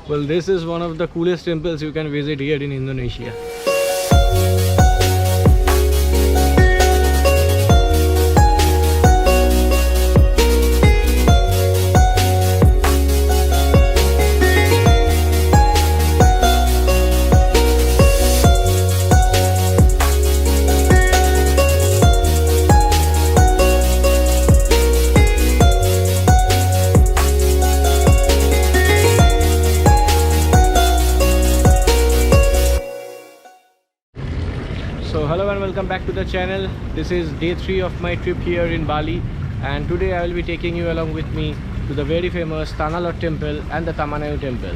Well, this is one of the coolest temples you can visit here in Indonesia. So hello and welcome back to the channel. This is day 3 of my trip here in Bali, and today I will be taking you along with me to the very famous Tanah temple and the Taman temple.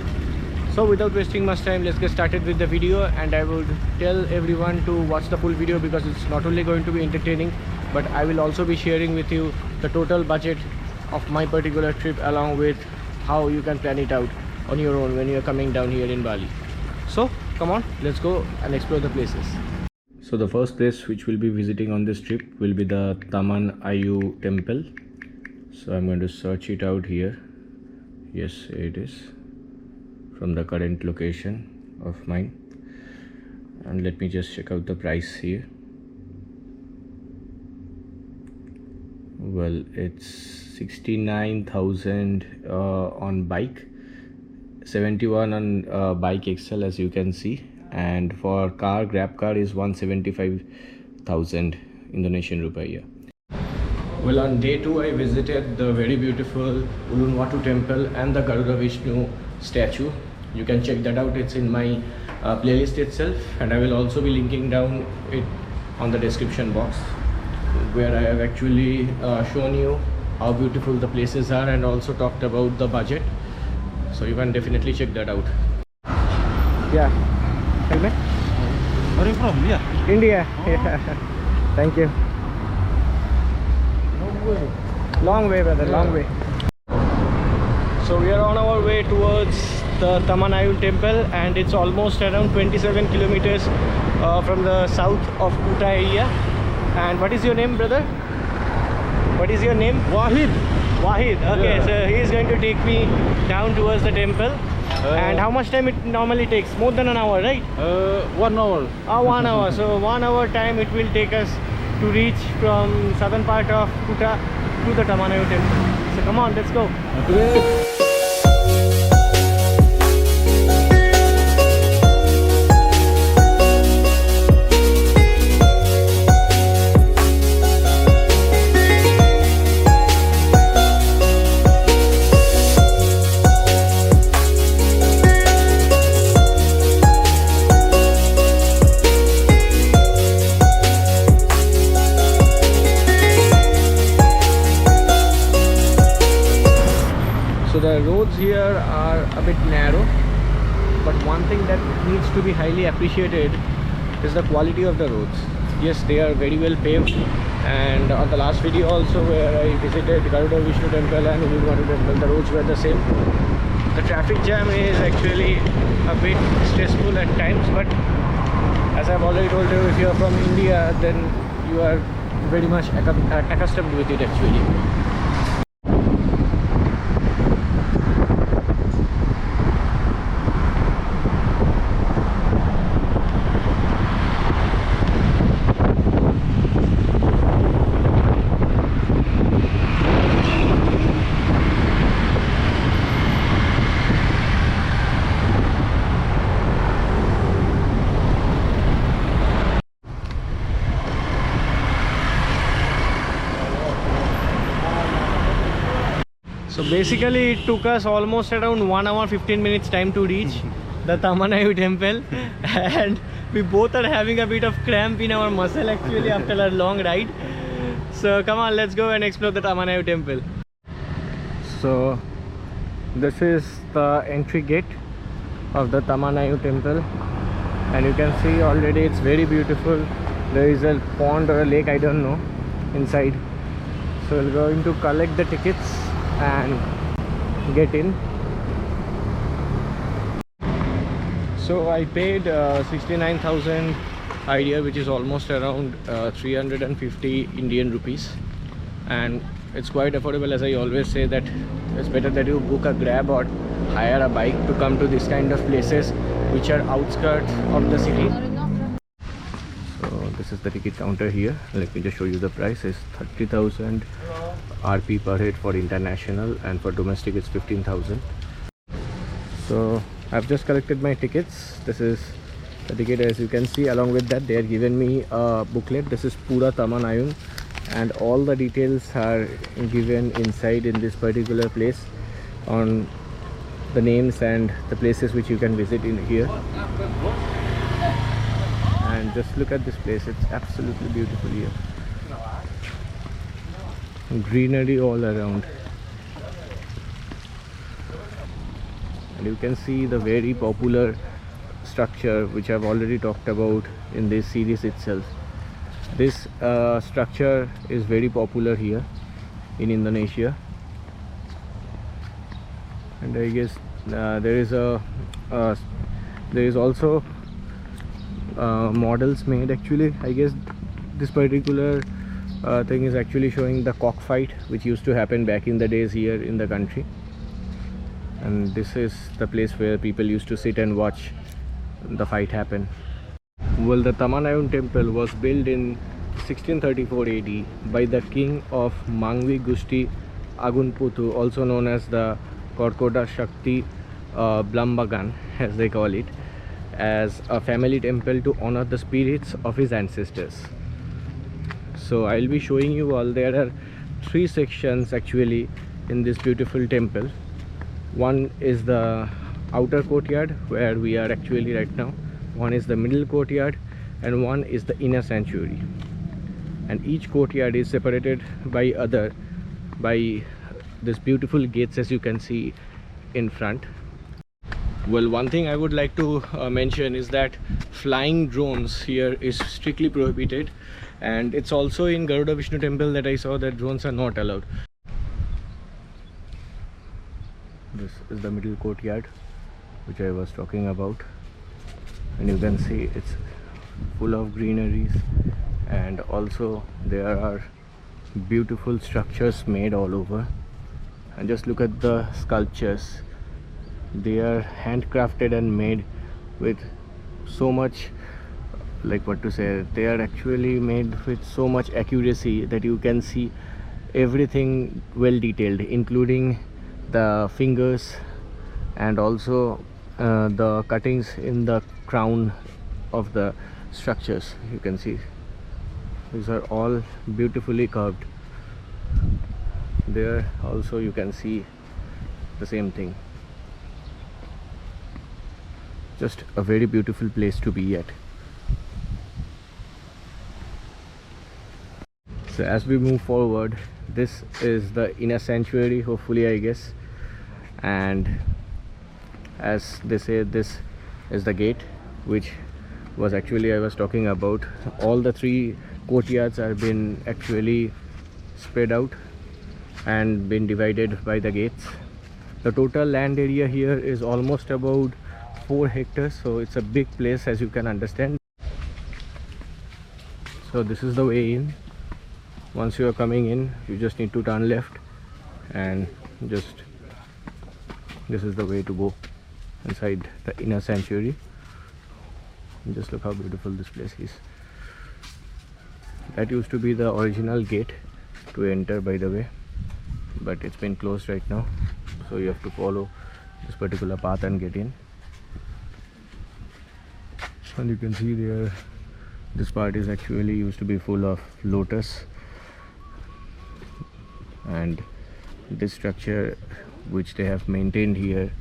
So without wasting much time, let's get started with the video, and I would tell everyone to watch the full video because it's not only going to be entertaining, but I will also be sharing with you the total budget of my particular trip along with how you can plan it out on your own when you are coming down here in Bali. So come on, let's go and explore the places. So the first place which we'll be visiting on this trip will be the Taman Ayun temple. So I'm going to search it out here. Yes, it is from the current location of mine. And let me just check out the price here. Well, it's 69,000 on bike, 71 on bike XL, as you can see. And for car, grab car is 175,000 Indonesian rupiah. Well, on day 2 I visited the very beautiful Uluwatu temple and the Garuda Vishnu statue. You can check that out, it's in my playlist itself, and I will also be linking down it on the description box, where I have actually shown you how beautiful the places are and also talked about the budget, so you can definitely check that out. Yeah. Helmet? Where are you from? India. Yeah. Thank you. Long way, brother, long way. So we are on our way towards the Taman temple, and it's almost around 27 kilometers from the south of Kuta area. And what is your name, brother? What is your name? Wahid. Wahid. Okay, Yeah. so he is going to take me down towards the temple. And how much time it normally takes? More than an hour, right? 1 hour. 1 hour. So 1 hour time it will take us to reach from southern part of Kuta to the Taman temple. So come on, let's go. Okay. So the roads here are a bit narrow, but one thing that needs to be highly appreciated is the quality of the roads. Yes, they are very well paved, and on the last video also where I visited Garuda Vishnu temple and Uluwatu temple, the roads were the same. The traffic jam is actually a bit stressful at times, but as I've already told you, if you are from India, then you are very much accustomed with it actually. So basically it took us almost around 1 hour 15 minutes time to reach the Taman temple, and we both are having a bit of cramp in our muscle actually after a long ride. So come on, let's go and explore the Taman temple. So this is the entry gate of the Taman temple, and you can see already it's very beautiful. There is a pond or a lake, I don't know, inside. So we're going to collect the tickets and get in. So I paid 69,000 idea, which is almost around 350 Indian rupees, and it's quite affordable. As I always say that it's better that you book a grab or hire a bike to come to this kind of places which are outskirts of the city. So this is the ticket counter here. Let me just show you the price. Is 30,000 RP per head for international, and for domestic it's 15,000. So I've just collected my tickets. This is the ticket, as you can see. Along with that, they are given me a booklet. This is Pura Taman Ayun, and all the details are given inside in this particular place on the names and the places which you can visit in here. And just look at this place, it's absolutely beautiful here. Greenery all around, and you can see the very popular structure which I've already talked about in this series itself. This structure is very popular here in Indonesia, and I guess there is also models made. Actually, I guess this particular thing is actually showing the cockfight which used to happen back in the days here in the country, and this is the place where people used to sit and watch the fight happen. Well, the Taman Ayun temple was built in 1634 AD by the king of Mengwi Gusti Agunputu, also known as the Korkoda Shakti Blambagan, as they call it, as a family temple to honor the spirits of his ancestors. So I'll be showing you all. There are 3 sections actually in this beautiful temple. One is the outer courtyard where we are actually right now, one is the middle courtyard, and one is the inner sanctuary. And each courtyard is separated by this beautiful gates, as you can see in front. Well, one thing I would like to mention is that flying drones here is strictly prohibited, and it's also in Garuda Vishnu temple that I saw that drones are not allowed. This is the middle courtyard which I was talking about, and you can see it's full of greeneries, and also there are beautiful structures made all over. And just look at the sculptures. They are handcrafted and made with so much, like what to say, they are actually made with so much accuracy that you can see everything well detailed, including the fingers and also the cuttings in the crown of the structures. You can see these are all beautifully carved. There also you can see the same thing. Just a very beautiful place to be at. So as we move forward, this is the inner sanctuary, hopefully, I guess, and as they say, this is the gate which was actually I was talking about. All the 3 courtyards are been actually spread out and been divided by the gates. The total land area here is almost about 4 hectares, so it's a big place, as you can understand. So this is the way in. Once you are coming in, you just need to turn left, and just this is the way to go inside the inner sanctuary. And just look how beautiful this place is. That used to be the original gate to enter, by the way, but it's been closed right now, so you have to follow this particular path and get in. And you can see there, this part is actually used to be full of lotus, and this structure which they have maintained here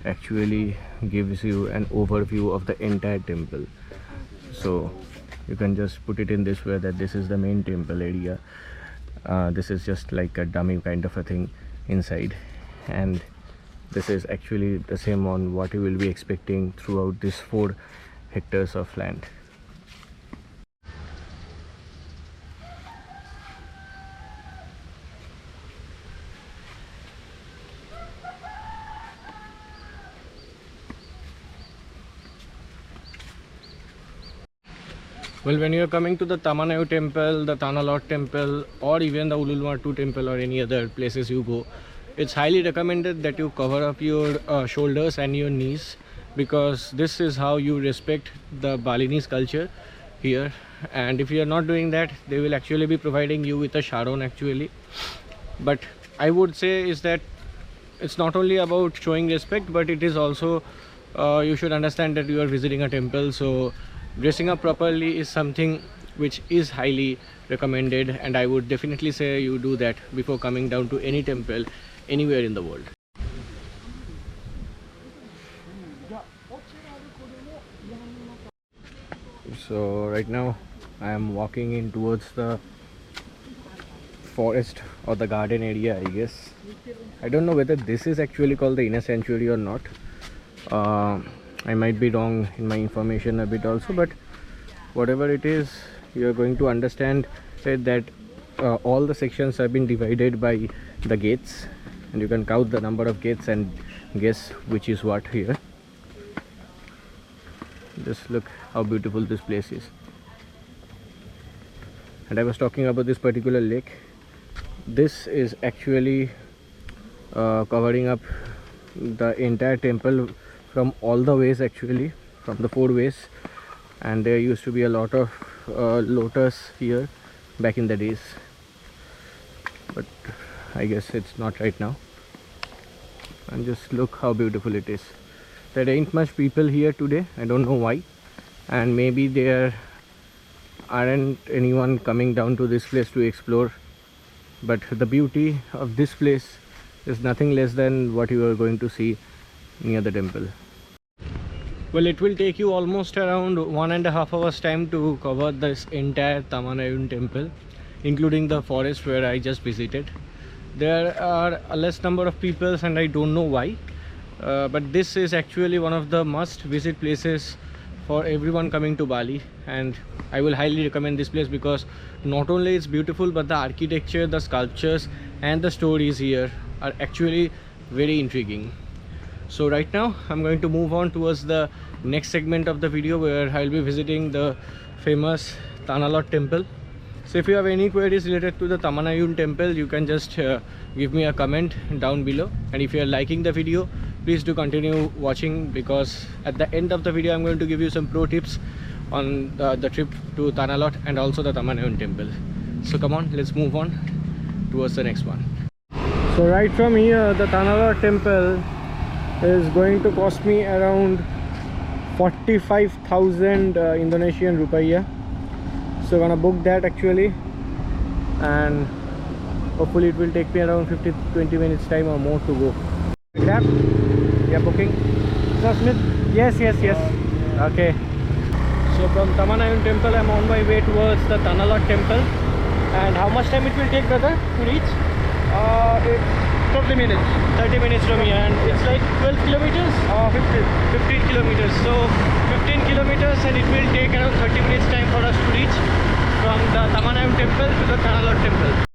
actually gives you an overview of the entire temple. So you can just put it in this way, that this is the main temple area. This is just like a dummy kind of a thing inside, and this is actually the same on what you will be expecting throughout this 4 hectares of land. Well, when you are coming to the Taman Ayun temple, the Tanah temple, or even the Ululmatu temple or any other places you go, it's highly recommended that you cover up your shoulders and your knees, because this is how you respect the Balinese culture here. And if you are not doing that, they will actually be providing you with a sharon actually. But I would say is that it's not only about showing respect, but it is also you should understand that you are visiting a temple, so dressing up properly is something which is highly recommended, and I would definitely say you do that before coming down to any temple anywhere in the world. So right now I am walking in towards the forest or the garden area, I guess. I don't know whether this is actually called the inner sanctuary or not. I might be wrong in my information a bit also, but whatever it is, you are going to understand that all the sections have been divided by the gates, and you can count the number of gates and guess which is what here. Just look how beautiful this place is. And I was talking about this particular lake. This is actually covering up the entire temple from all the ways, actually from the 4 ways. And there used to be a lot of lotus here back in the days, but I guess it's not right now. And just look how beautiful it is. There ain't much people here today, I don't know why, and maybe there aren't anyone coming down to this place to explore, but the beauty of this place is nothing less than what you are going to see near the temple. Well, it will take you almost around 1.5 hours time to cover this entire Taman temple, including the forest where I just visited. There are a less number of people, and I don't know why, but this is actually one of the must visit places for everyone coming to Bali, and I will highly recommend this place because not only it's beautiful, but the architecture, the sculptures and the stories here are actually very intriguing. So right now I'm going to move on towards the next segment of the video, where I'll be visiting the famous Tanah temple. So if you have any queries related to the Taman temple, you can just give me a comment down below, and if you are liking the video, please do continue watching, because at the end of the video I'm going to give you some pro tips on the trip to Tanah and also the Taman temple. So come on, let's move on towards the next one. So right from here, the Tanah temple is going to cost me around 45,000 Indonesian rupiah. So I'm gonna book that actually, and hopefully it will take me around 20 minutes time or more to go. Grab? Yeah, booking. Smith? Yes. Okay. So from Taman temple I'm on my way towards the Tanah temple. And how much time it will take, brother, to reach? It's 30 minutes. 30 minutes from here, and it's like 12 kilometers? 15 kilometers. So 15 kilometers, and it will take around 30 minutes time for us to reach from the Taman temple to the Tanah temple.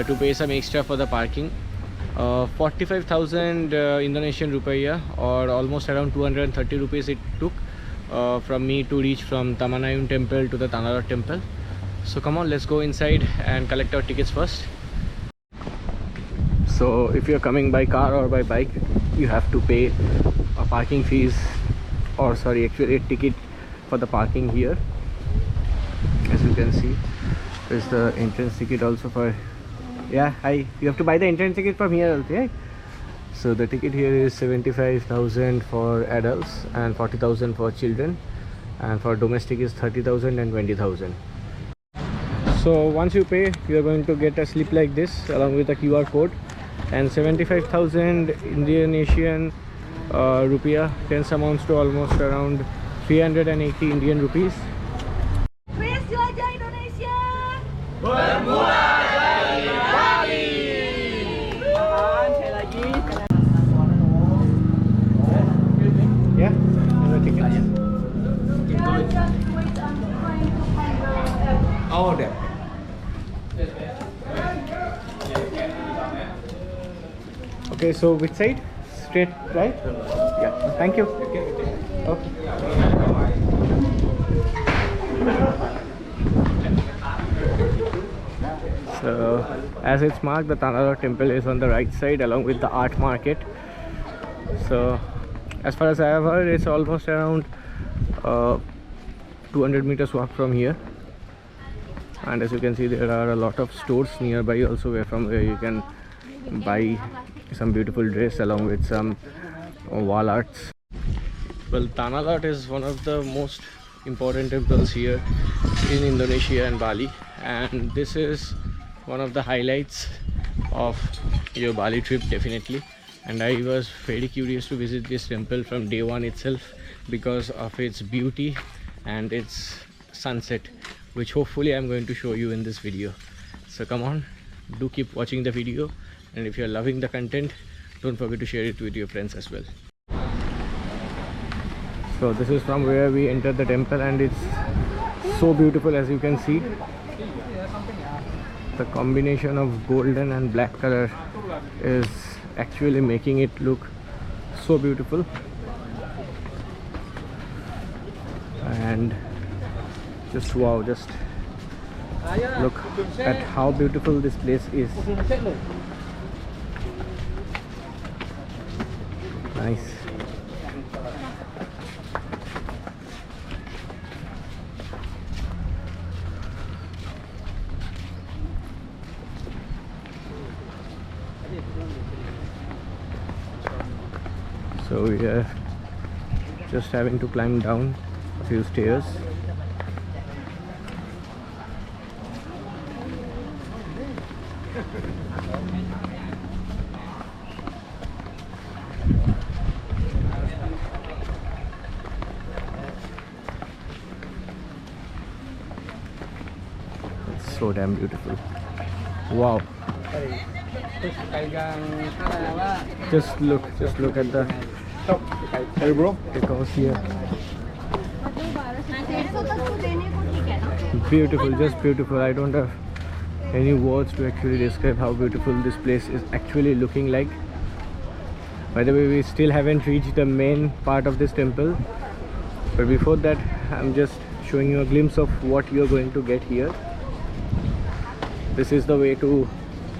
To pay some extra for the parking. 45,000 Indonesian rupiah, or almost around 230 rupees it took from me to reach from Taman temple to the Tanah temple. So come on, let's go inside and collect our tickets first. So if you're coming by car or by bike, you have to pay a parking fees, or sorry, actually a ticket for the parking here. As you can see, there's the entrance ticket also for, yeah, hi, you have to buy the entrance ticket from here also, yeah? So the ticket here is 75,000 for adults and 40,000 for children, and for domestic is 30,000 and 20,000. So once you pay, you are going to get a slip like this along with a QR code, and 75,000 Indonesian rupiah tends amounts to almost around 380 Indian rupees. Chris, jelajah Indonesia. Bermula dari Bali. Sekali lagi. Yeah, the tickets. Oh, there. Okay, so which side? Straight, right? Yeah, thank you. Okay. So as it's marked, the Tanah temple is on the right side along with the art market. So as far as I have heard, it's almost around 200 meters walk from here, and as you can see, there are a lot of stores nearby also where you can buy some beautiful dress along with some wall arts. Well, Tanah is one of the most important temples here in Indonesia and Bali, and this is one of the highlights of your Bali trip, definitely. And I was very curious to visit this temple from day one itself because of its beauty and its sunset, which hopefully I'm going to show you in this video. So come on, do keep watching the video, and if you're loving the content, don't forget to share it with your friends as well. So this is from where we entered the temple, and it's so beautiful. As you can see, the combination of golden and black color is actually making it look so beautiful. And just wow, just look at how beautiful this place is. Nice. So we are just having to climb down a few stairs. It's so damn beautiful. Wow. Just look at the Hey, bro. because here. Beautiful, just beautiful. I don't have any words to actually describe how beautiful this place is actually looking like. By the way, we still haven't reached the main part of this temple, but before that, I'm just showing you a glimpse of what you're going to get here. This is the way to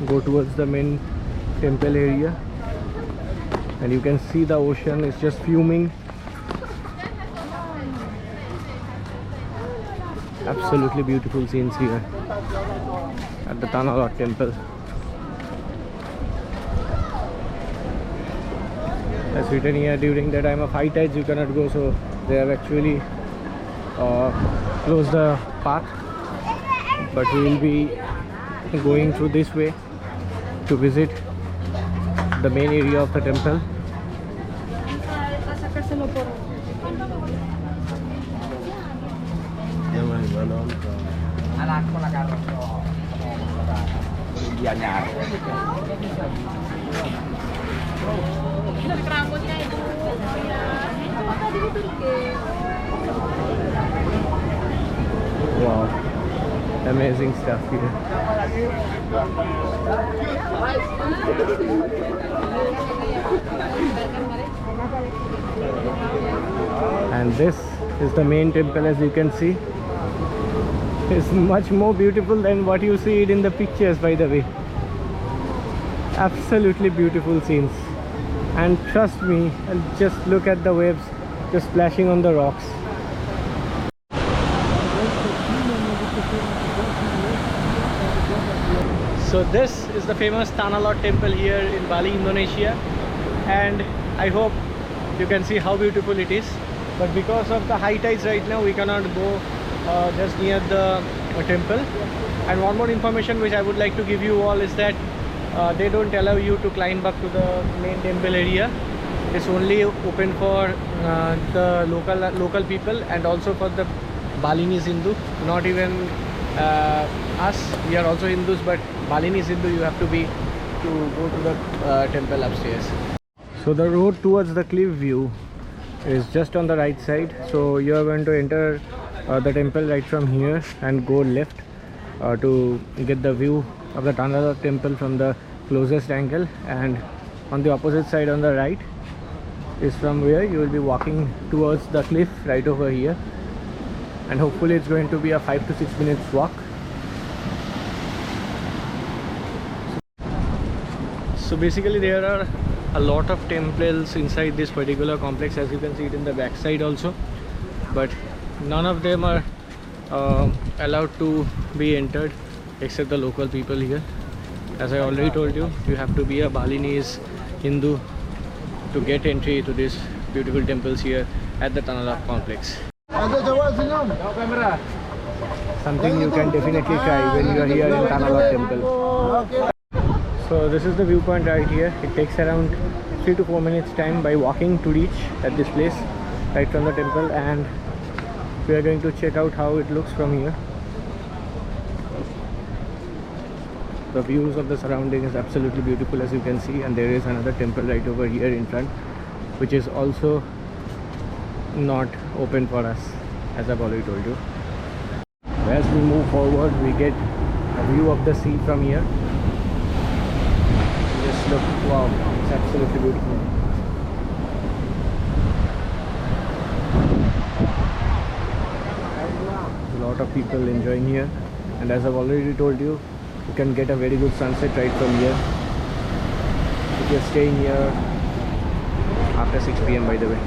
go towards the main temple area, and you can see the ocean is just fuming. Absolutely beautiful scenes here at the Tanah temple. As written here, during the time of high tides you cannot go, so they have actually closed the path, but we will be going through this way to visit the main area of the temple. Wow, amazing stuff here. And this is the main temple. As you can see, it's much more beautiful than what you see it in the pictures, by the way. Absolutely beautiful scenes, and trust me, and just look at the waves just splashing on the rocks. So this is the famous Tanah temple here in Bali, Indonesia. and I hope you can see how beautiful it is. But because of the high tides right now, we cannot go just near the temple. And one more information which I would like to give you all is that they don't allow you to climb up to the main temple area. It's only open for the local people and also for the Balinese Hindu. Not even us, we are also Hindus, but Balinese Hindu you have to be to go to the temple upstairs. So the road towards the cliff view is just on the right side. So you are going to enter the temple right from here and go left to get the view of the Tanah temple from the closest angle, and on the opposite side on the right is from where you will be walking towards the cliff right over here, and hopefully it's going to be a 5 to 6 minutes walk. So basically there are a lot of temples inside this particular complex, as you can see it in the back side also, but none of them are allowed to be entered except the local people here. As I already told you, you have to be a Balinese Hindu to get entry to these beautiful temples here at the Tanah complex. Something you can definitely try when you are here in Tanah temple. So this is the viewpoint right here. It takes around 3 to 4 minutes time by walking to reach at this place right from the temple, and we are going to check out how it looks from here. The views of the surrounding is absolutely beautiful, as you can see, and there is another temple right over here in front which is also not open for us, as I've already told you. As we move forward, we get a view of the sea from here. Just look, wow, it's absolutely beautiful. A lot of people enjoying here, and as I've already told you, you can get a very good sunset right from here if you're staying here after 6 PM, by the way.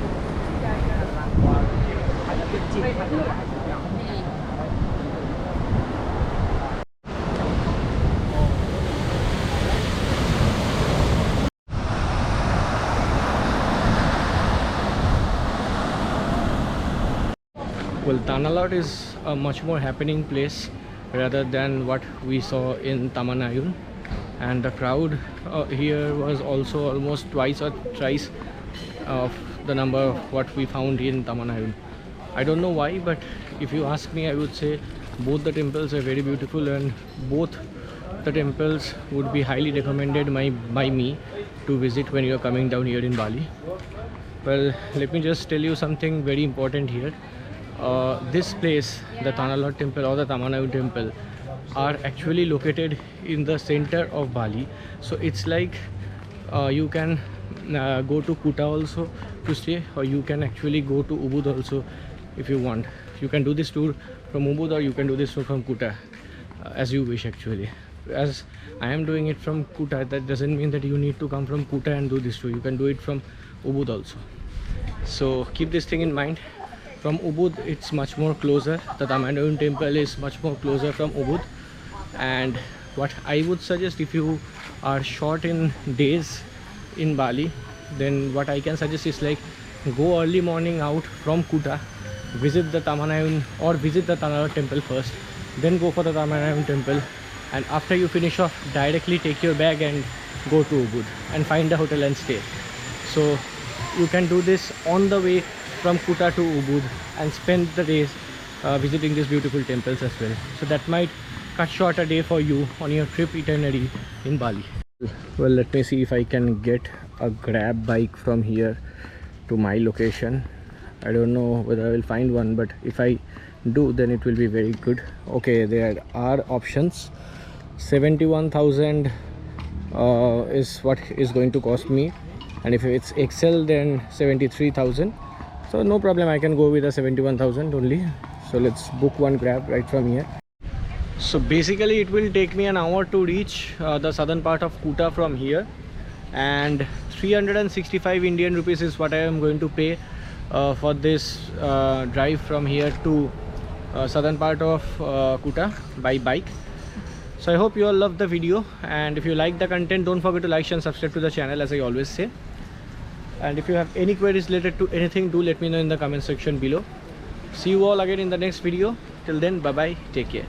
Well, Tanah is a much more happening place rather than what we saw in Taman Ayun, and the crowd here was also almost twice or thrice of the number of what we found in Taman Ayun. I don't know why, but if you ask me, I would say both the temples are very beautiful, and both the temples would be highly recommended by me to visit when you are coming down here in Bali. Well, let me just tell you something very important here. This place, the Tanah temple or the Taman temple, are actually located in the center of Bali. So it's like you can go to Kuta also to stay, or you can actually go to Ubud also if you want. You can do this tour from Ubud, or you can do this tour from Kuta, as you wish actually. As I am doing it from Kuta, that doesn't mean that you need to come from Kuta and do this tour. You can do it from Ubud also. So keep this thing in mind. From Ubud it's much more closer. The Taman temple is much more closer from Ubud, and what I would suggest, if you are short in days in Bali, then what I can suggest is like go early morning out from Kuta, visit the Taman or visit the Tanah temple first, then go for the Taman temple, and after you finish off, directly take your bag and go to Ubud and find a hotel and stay. So you can do this on the way from Kuta to Ubud and spend the days visiting these beautiful temples as well. So that might cut short a day for you on your trip itinerary in Bali. Well, let me see if I can get a grab bike from here to my location. I don't know whether I will find one, but if I do, then it will be very good. Okay, there are options. 71,000 is what is going to cost me, and if it's XL, then 73,000. So no problem, I can go with a 71,000 only. So let's book one grab right from here. So basically it will take me an hour to reach the southern part of Kuta from here, and 365 Indian rupees is what I am going to pay for this drive from here to southern part of Kuta by bike. So I hope you all loved the video, and if you like the content, don't forget to like, share and subscribe to the channel, as I always say. And if you have any queries related to anything, do let me know in the comment section below. See you all again in the next video. Till then, bye bye, take care.